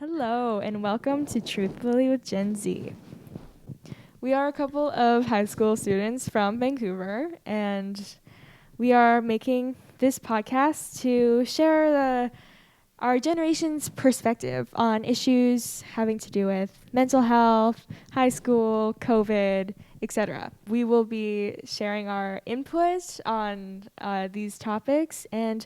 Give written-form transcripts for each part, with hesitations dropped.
Hello, and welcome to Truthfully with Gen Z. We are a couple of high school students from Vancouver, and we are making this podcast to share our generation's perspective on issues having to do with mental health, high school, COVID, etc. We will be sharing our input on these topics and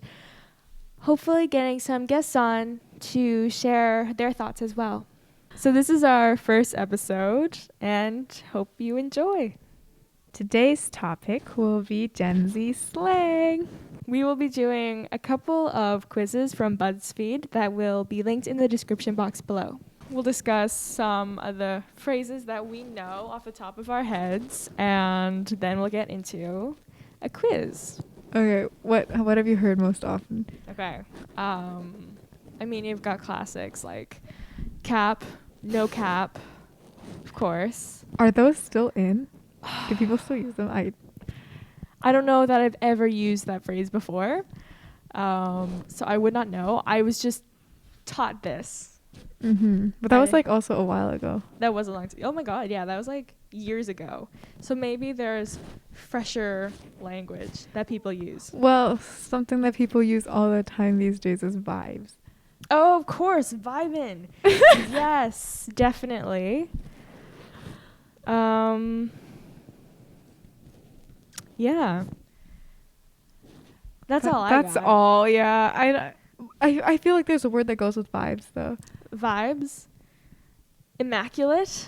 hopefully getting some guests on to share their thoughts as well. So this is our first episode and hope you enjoy. Today's topic will be Gen Z slang. We will be doing a couple of quizzes from BuzzFeed that will be linked in the description box below. We'll discuss some of the phrases that we know off the top of our heads, and then we'll get into a quiz. Okay, what have you heard most often? Okay. I mean, you've got classics like cap, no cap, of course. Are those still in? Do people still use them? I don't know that I've ever used that phrase before, so I would not know. I was just taught this. But that was like also a while ago. That was a long time. Oh my god, yeah, that was like years ago. So maybe there's fresher language that people use. Well, something that people use all the time these days is vibes. Oh, of course, vibin'. Yes, definitely. Yeah. That's all I got. That's all, yeah. I feel like there's a word that goes with vibes, though. Vibes. Immaculate.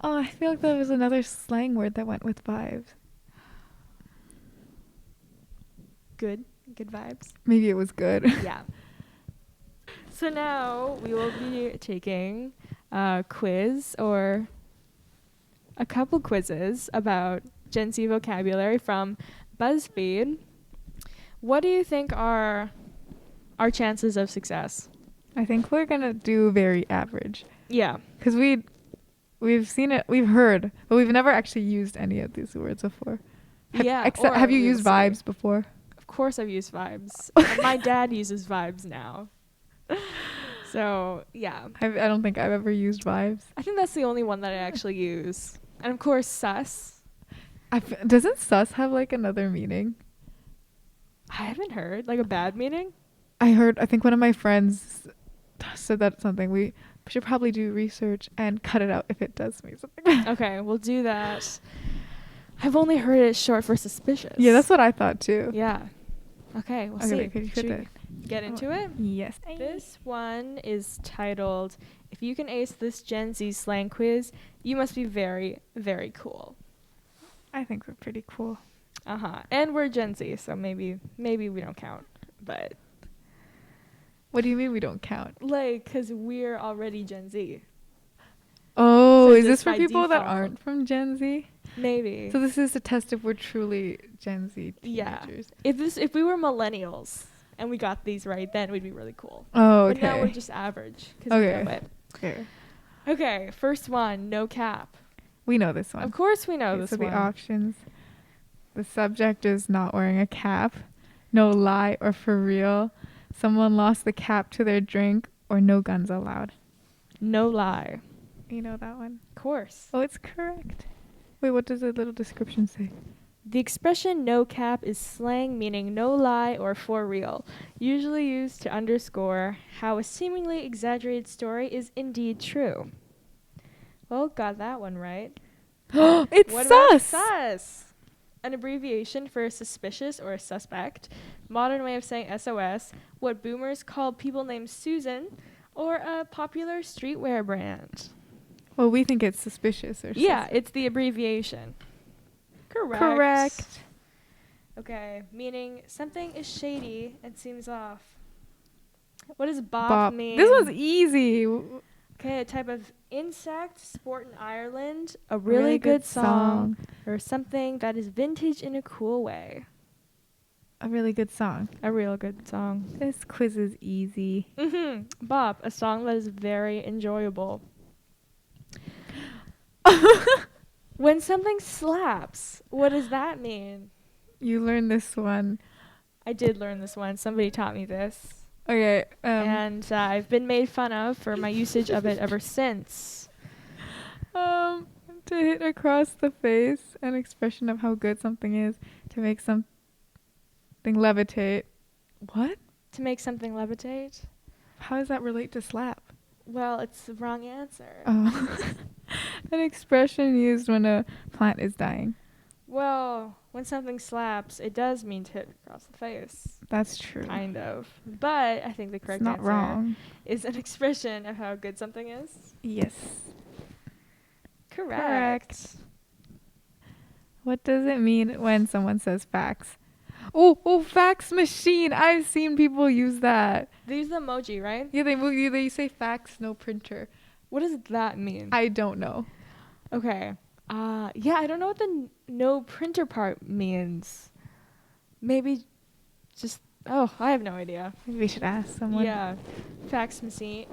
Oh, I feel like there was another slang word that went with vibes. Good vibes. Maybe it was good. Yeah. So now we will be taking a quiz or a couple quizzes about Gen Z vocabulary from BuzzFeed. What do you think are our chances of success? I think we're going to do very average. Yeah. Because we've seen it, we've heard, but we've never actually used any of these words before. Have you used vibes before? Of course I've used vibes. My dad uses vibes now. So, yeah. I don't think I've ever used vibes. I think that's the only one that I actually use. And of course, sus. Doesn't sus have like another meaning? I haven't heard. Like a bad meaning? I think one of my friends said that something. We should probably do research and cut it out if it does mean something. Okay, we'll do that. I've only heard it short for suspicious. Yeah, that's what I thought too. Yeah. Okay, we'll see. Could you Should we get into it? Yes. This one is titled, "If you can ace this Gen Z slang quiz, you must be very, very cool." I think we're pretty cool. And we're Gen Z, so maybe we don't count. But what do you mean we don't count? like, because we're already Gen Z. Oh, So is this just for by people that default. aren't from Gen Z? Maybe. So this is to test if we're truly Gen Z Yeah. teenagers. If we were millennials and we got these right, then we'd be really cool. Oh, okay. But now we're just average. 'Cause Okay. we know it. Okay. Okay, first one, no cap. We know this one. Of course we know Okay, this so one. the options. The subject is not wearing a cap, no lie or for real, someone lost the cap to their drink, or no guns allowed. No lie. You know that one? Of course. Oh, it's correct. Wait, what does the little description say? The expression no cap is slang meaning no lie or for real, usually used to underscore how a seemingly exaggerated story is indeed true. Well, got that one right. It's What about sus! sus? An abbreviation for suspicious or suspect, modern way of saying SOS, what boomers called people named Susan, or a popular streetwear brand. Well, we think it's suspicious or Yeah, it's the abbreviation. Correct. Okay, meaning something is shady and seems off. What does bop mean? This one's easy. Okay, a type of insect, sport in Ireland, a really good song, or something that is vintage in a cool way. A really good song. A real good song. This quiz is easy. Bop, a song that is very enjoyable. When something slaps, what does that mean? You learned this one. I did learn this one. Somebody taught me this. Okay. And I've been made fun of for my usage of it ever since. To hit across the face, an expression of how good something is, to make something levitate. What? To make something levitate? How does that relate to slap? Well, it's the wrong answer. Oh. An expression used when a plant is dying. Well, when something slaps, it does mean to hit across the face. That's true. Kind of. But I think the correct It's not answer wrong. is an expression of how good something is. Yes. Correct. What does it mean when someone says fax? Oh, fax machine. I've seen people use that. They use the emoji, right? Yeah, they say fax, no printer. What does that mean? I don't know. Okay. Yeah, I don't know what the no printer part means. Maybe just, I have no idea. Maybe we should ask someone. Yeah. Fax machine,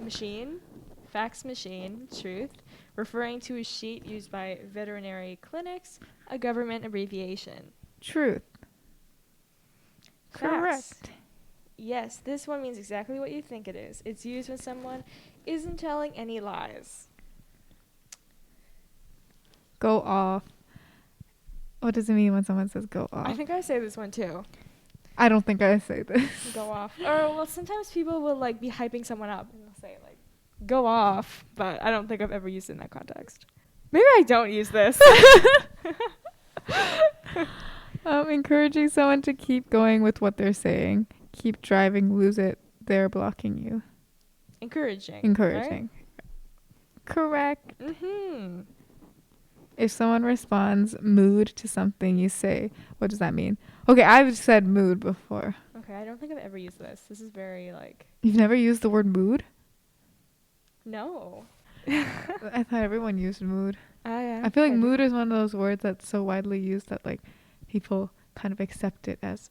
truth, referring to a sheet used by veterinary clinics, a government abbreviation. Truth. Facts. Correct. Yes, this one means exactly what you think it is. It's used when someone isn't telling any lies. Go off. What does it mean when someone says go off? I think I say this one too. I don't think I say this. Go off. Or, well, sometimes people will, like, be hyping someone up and they'll say, like, go off. But I don't think I've ever used it in that context. Maybe I don't use this. Encouraging someone to keep going with what they're saying. Keep driving, lose it. They're blocking you. Encouraging. Right? Correct. Mm-hmm. If someone responds mood to something you say, what does that mean? Okay, I've said mood before. Okay, I don't think I've ever used this. This is very, like... You've never used the word mood? No. I thought everyone used mood. Yeah, I feel like mood is one of those words that's so widely used that, like, people kind of accept it as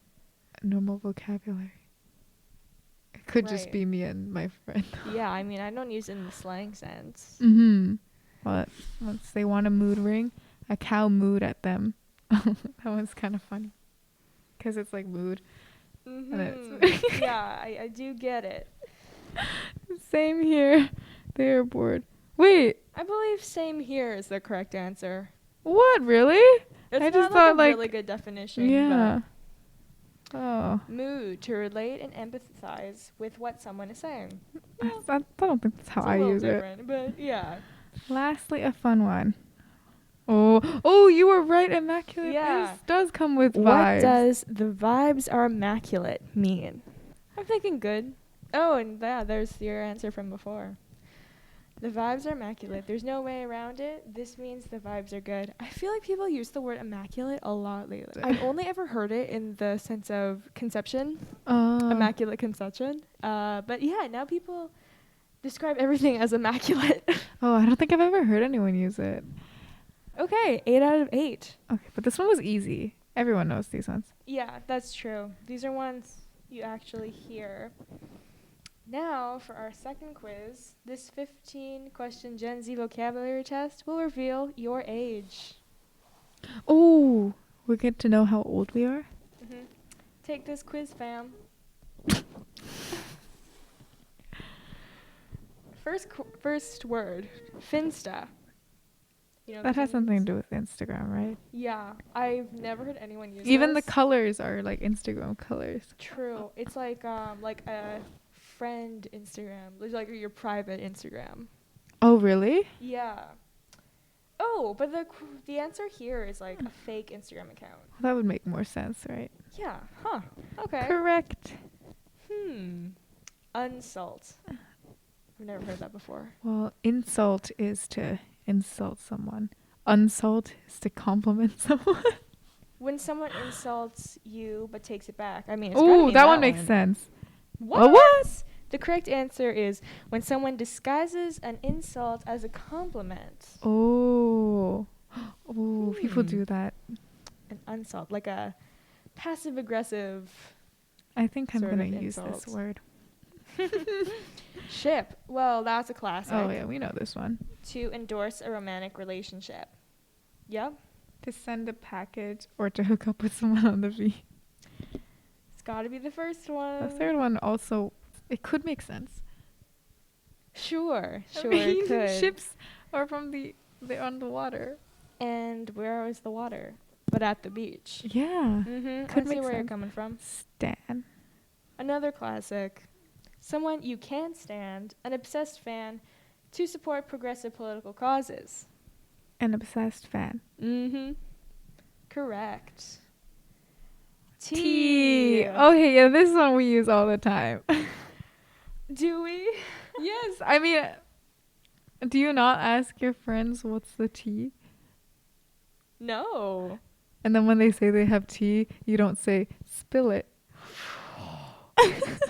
a normal vocabulary. It could just be me and my friend. Yeah, I mean, I don't use it in the slang sense. Mm-hmm. But once they want a mood ring, a cow mooed at them. That one's kind of funny. Because it's like mood. Mm-hmm. And it's Yeah, I do get it. Same here. They are bored. Wait. I believe same here is the correct answer. What, really? It's I not just like thought a like really good definition. yeah. Oh. Mood, to relate and empathize with what someone is saying. I don't think that's how I use it. But yeah. Lastly, a fun one. Oh, you were right. Immaculate Yeah. does come with vibes. What does the vibes are immaculate mean? I'm thinking good. Oh, and yeah, there's your answer from before. The vibes are immaculate. There's no way around it. This means the vibes are good. I feel like people use the word immaculate a lot lately. I've only ever heard it in the sense of conception. Immaculate conception. But yeah, now people describe everything as immaculate. Oh, I don't think I've ever heard anyone use it. Okay, 8 out of 8. Okay, but this one was easy. Everyone knows these ones. Yeah, that's true. These are ones you actually hear. Now, for our second quiz, this 15-question Gen Z vocabulary test will reveal your age. Oh, we get to know how old we are? Mm-hmm. Take this quiz, fam. First word, Finsta. You know that has something to do with Instagram, right? Yeah, I've never heard anyone use Even this. the colors are like Instagram colors. True. It's like a friend Instagram. It's like your private Instagram. Oh, really? Yeah. Oh, but the answer here is like a fake Instagram account. That would make more sense, right? Yeah. Huh. Okay. Correct. Unsalt. I've never heard that before. Well, insult is to insult someone. Unsalt is to compliment someone. When someone insults you but takes it back. I mean, Oh, that one makes sense. What? The correct answer is when someone disguises an insult as a compliment. Oh. Oh, people do that. An unsalt, like a passive-aggressive. I think I'm sort going of to use insult. this word. Ship. Well, that's a classic. Oh, yeah, we know this one. To endorse a romantic relationship. Yep. To send a package or to hook up with someone on the beach. It's got to be the first one. The third one also It could make sense. Sure, I sure, mean, it could. ships are from they're on the water. And where is the water? But at the beach. Yeah. Mm-hmm. Could I see make where you're sense. coming from. Stan. Another classic. Someone you can't stand, an obsessed fan, to support progressive political causes. An obsessed fan. Mm-hmm. Correct. Tea. Okay, yeah, this one we use all the time. Do we? Yes. I mean, do you not ask your friends what's the tea? No. And then when they say they have tea, you don't say spill it.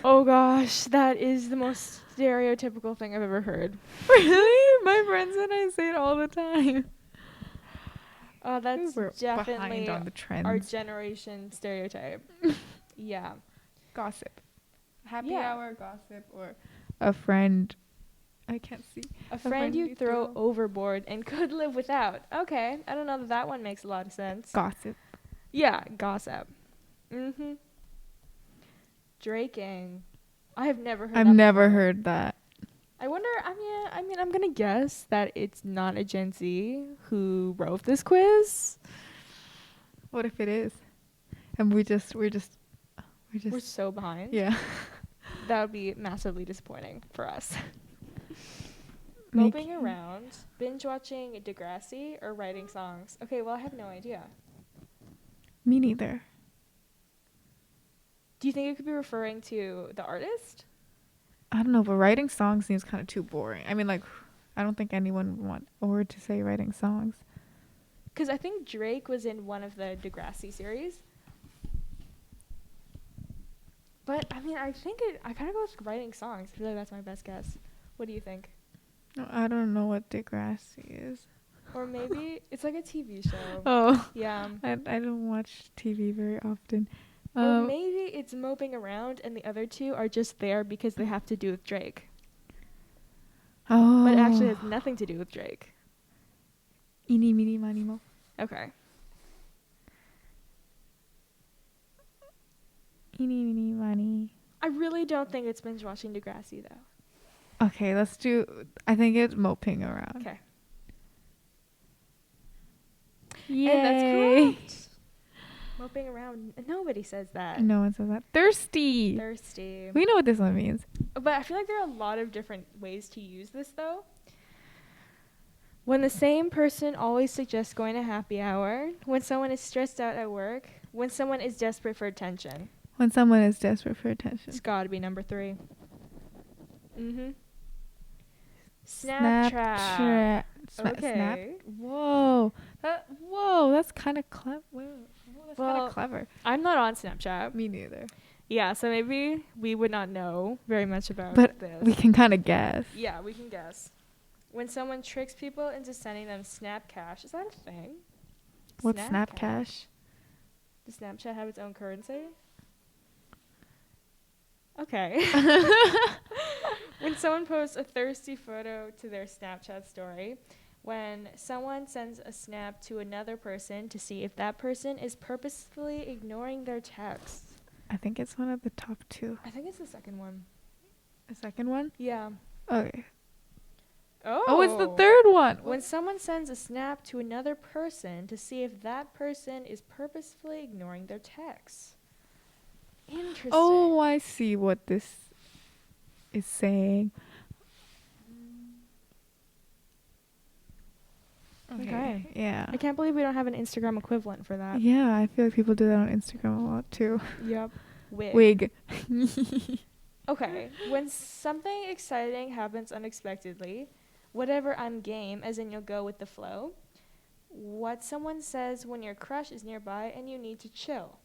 Oh gosh, that is the most stereotypical thing I've ever heard. Really? My friends and I say it all the time. Oh, that's We're definitely behind on the trends. our generation stereotype. Yeah. Gossip. Happy Yeah. hour gossip or a friend. I can't see. A friend you throw overboard and could live without. Okay, I don't know that one makes a lot of sense. Gossip. Yeah, gossip. Mm-hmm. Draking. I have never heard. I've that never before. heard that. I wonder. I mean, I'm gonna guess that it's not a Gen Z who wrote this quiz. What if it is? And we're so behind. yeah. That would be massively disappointing for us. Moping around, binge watching Degrassi, or writing songs. Okay, well, I have no idea. Me neither. Do you think it could be referring to the artist? I don't know, but writing songs seems kind of too boring. I mean, like, I don't think anyone would want a word to say writing songs. Because I think Drake was in one of the Degrassi series. But, I mean, I kind of go with writing songs. I feel like that's my best guess. What do you think? No, I don't know what Degrassi is. Or maybe it's like a TV show. Oh. Yeah. I don't watch TV very often. Or maybe it's moping around and the other two are just there because they have to do with Drake. Oh. But it actually has nothing to do with Drake. Eeny, meeny, miny, mo. Okay. Eeny, meeny, miny. I really don't think it's binge watching Degrassi, though. Okay, let's do... I think it's moping around. Okay. Yay. And that's correct. Moping around. Nobody says that. No one says that. Thirsty. Thirsty. We know what this one means. But I feel like there are a lot of different ways to use this, though. When the same person always suggests going to happy hour. When someone is stressed out at work. When someone is desperate for attention. When someone is desperate for attention. It's got to be number 3. Mm-hmm. Snapchat. Okay. Snap. Whoa. That's kind of clever. That's kind of clever. I'm not on Snapchat. Me neither. Yeah, so maybe we would not know very much about this. But we can kind of guess. Yeah, we can guess. When someone tricks people into sending them Snap Cash, is that a thing? What's Snap Cash? Does Snapchat have its own currency? Okay. When someone posts a thirsty photo to their Snapchat story. When someone sends a snap to another person to see if that person is purposefully ignoring their text. I think it's one of the top 2. I think it's the second one. The second one? Yeah. Okay. Oh, it's the third one. When someone sends a snap to another person to see if that person is purposefully ignoring their texts. Interesting. Oh, I see what this is saying. Okay. Yeah. I can't believe we don't have an Instagram equivalent for that. Yeah, I feel like people do that on Instagram a lot too. Yep. Wig. Okay. When something exciting happens unexpectedly, whatever, I'm game, as in you'll go with the flow. What someone says when your crush is nearby and you need to chill.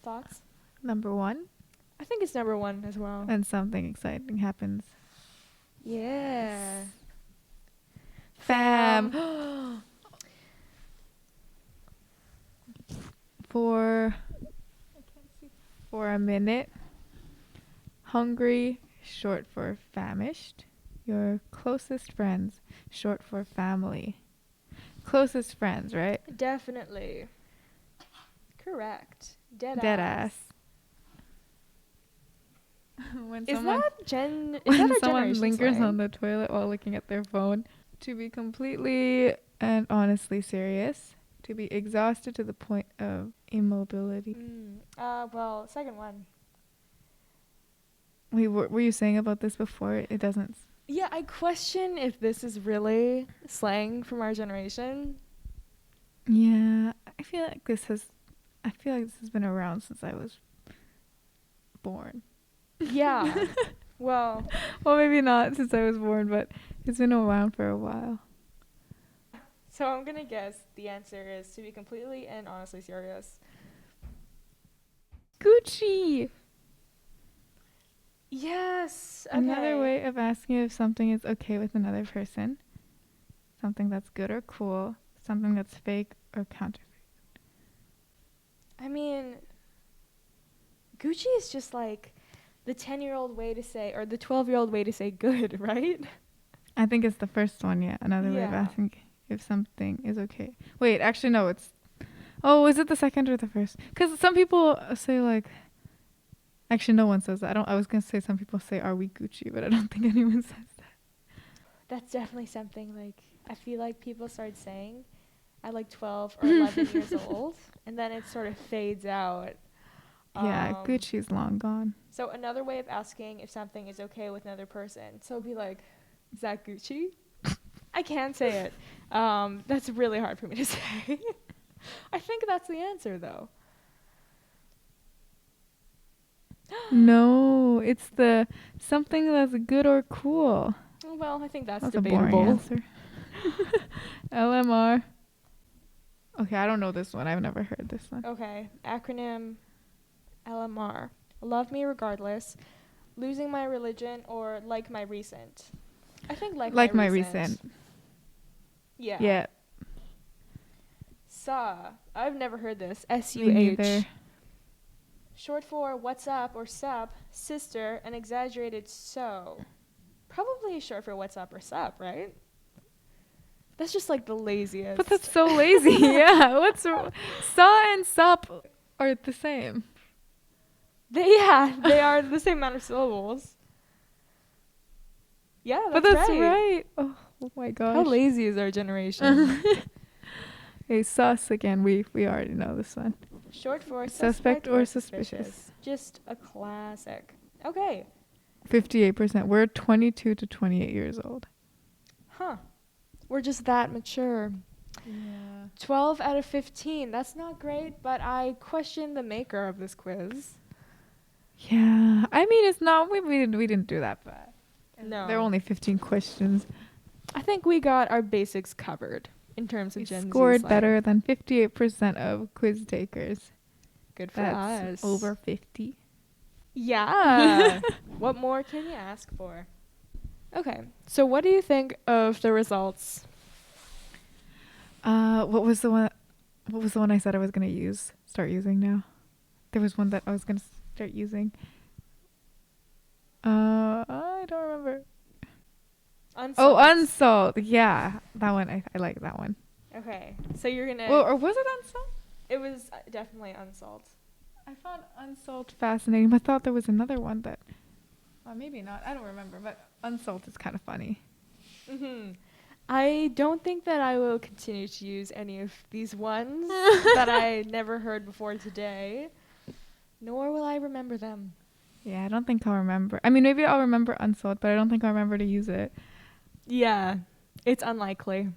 Thoughts? Number 1. I think it's number 1 as well. And something exciting happens. Yeah. Fam. For a minute. Hungry, short for famished. Your closest friends, short for family. Closest friends, right? Definitely. Correct. Dead Dead ass. when Is someone that when a someone generation lingers slang? on the toilet while looking at their phone. To be completely and honestly serious. To be exhausted to the point of immobility. Well, second one. Wait, were you saying about this before? It doesn't. Yeah, I question if this is really slang from our generation. Yeah, I feel like this has been around since I was born. Yeah. Well, Maybe not since I was born, but it's been around for a while. so I'm gonna guess the answer is to be completely and honestly serious. Gucci! Yes. Okay. Another way of asking if something is okay with another person. Something that's good or cool. Something that's fake or counterfeit. I mean, Gucci is just like the 10-year-old way to say, or the 12-year-old way to say good, right? I think it's the first one, yeah. Another way of Yeah. asking if something is okay. Wait, actually, no, it's... Oh, is it the second or the first? Because some people say, like... Actually, no one says that. I was going to say some people say, are we Gucci? But I don't think anyone says that. That's definitely something, like, I feel like people start saying at, like, 12 or 11 years old, and then it sort of fades out. Yeah, Gucci's long gone. So another way of asking if something is okay with another person. So be like, is that Gucci? I can't say it. That's really hard for me to say. I think that's the answer, though. No, it's the something that's good or cool. Well, I think that's a debatable. boring answer. LMR. Okay, I don't know this one. I've never heard this one. Okay, acronym LMR. Love me regardless, losing my religion, or like my recent. I think like my recent. Yeah. Yeah. Saw. I've never heard this. Me SUH. neither. Short for what's up or sup, sister, and exaggerated so. Probably short for what's up or sup, right? That's just like the laziest. But that's so lazy. Yeah. What's saw and sup are the same. They are the same amount of syllables. Yeah, But that's right. Oh my gosh. How lazy is our generation? Hey, sus again. We already know this one. Short for Suspect or suspicious. Just a classic. Okay. 58%. We're 22 to 28 years old. Huh. We're just that mature. Yeah. 12 out of 15. That's not great, but I question the maker of this quiz. Yeah. I mean, it's not. We didn't do that bad. No. There are only 15 questions. I think we got our basics covered in terms of Gen Z Scored slang. better than 58% of quiz takers. Good for That's us. over 50. Yeah. What more can you ask for? Okay. So what do you think of the results? What was the one I said I was going to start using now? There was one that I was going to start using. I don't remember. Unsalt. Oh, unsalt. Yeah, that one. I like that one. Okay. So you're going to... Well, or was it unsalt? It was definitely unsalt. I found unsalt fascinating. I thought there was another one that... maybe not. I don't remember. But unsalt is kind of funny. Mm-hmm. I don't think that I will continue to use any of these ones that I never heard before today. Nor will I remember them. Yeah, I don't think I'll remember. I mean, maybe I'll remember unsalt, but I don't think I'll remember to use it. Yeah, it's unlikely.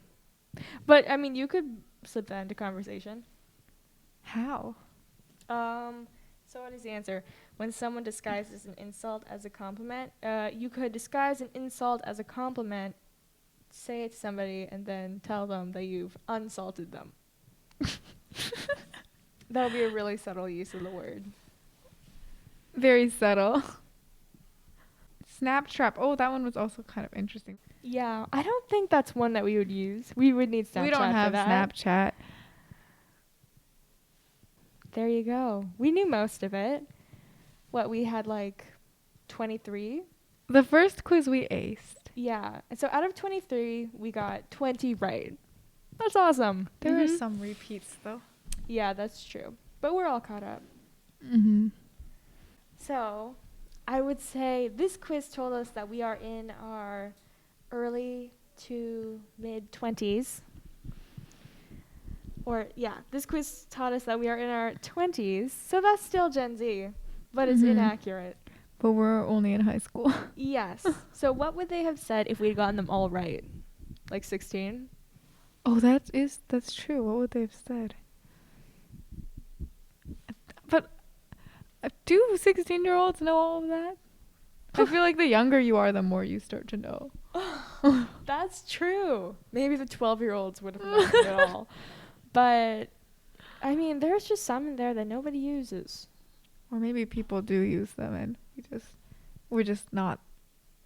But, I mean, you could slip that into conversation. How? So what is the answer? When someone disguises an insult as a compliment, you could disguise an insult as a compliment, say it to somebody, and then tell them that you've unsalted them. That would be a really subtle use of the word. Very subtle. Snap trap. Oh, that one was also kind of interesting. Yeah, I don't think that's one that we would use. We would need Snapchat. We don't have for that. Snapchat. There you go. We knew most of it. What, we had like 23? The first quiz we aced. Yeah. And so out of 23, we got 20 right. That's awesome. There were some repeats, though. Yeah, that's true. But we're all caught up. Mm-hmm. So, I would say this quiz told us that we are in our early to mid 20s. Or, yeah, this quiz taught us that we are in our 20s. So that's still Gen Z, but it's inaccurate. But we're only in high school. Yes. So what would they have said if we'd gotten them all right? Like 16? Oh, that's true. What would they have said? But do 16-year-olds know all of that? I feel like the younger you are, the more you start to know. That's true. Maybe the 12-year-olds would have known it all. But, I mean, there's just some in there that nobody uses. Or maybe people do use them and we're just not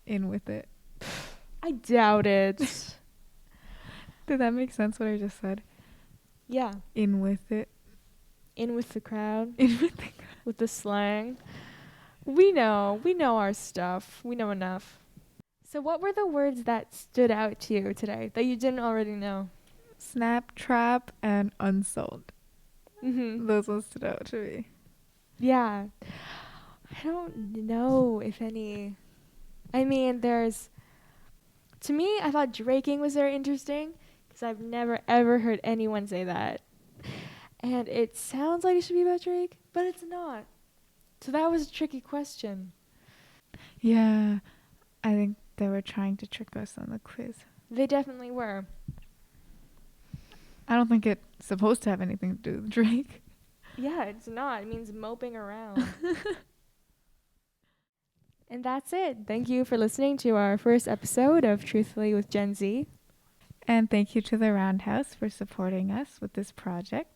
in with it. I doubt it. Did that make sense what I just said? Yeah. In with it. In with the crowd. In with the crowd. With the slang. We know our stuff. We know enough. So what were the words that stood out to you today that you didn't already know? Snap, trap, and unsold. Mm-hmm. Those ones stood out to me. Yeah. I don't know if any. I mean, to me, I thought draking was very interesting because I've never ever heard anyone say that. And it sounds like it should be about Drake, but it's not. So that was a tricky question. Yeah, I think they were trying to trick us on the quiz. They definitely were. I don't think it's supposed to have anything to do with Drake. Yeah, it's not. It means moping around. And that's it. Thank you for listening to our first episode of Truthfully with Gen Z. And thank you to the Roundhouse for supporting us with this project.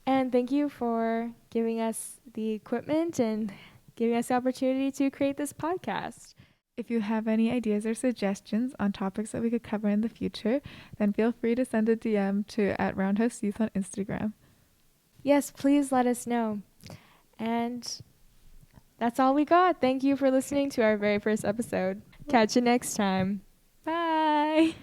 And thank you for giving us the equipment and giving us the opportunity to create this podcast. If you have any ideas or suggestions on topics that we could cover in the future, then feel free to send a DM to @Roundhouse Youth on Instagram. Yes, please let us know. And that's all we got. Thank you for listening to our very first episode. Catch you next time. Bye!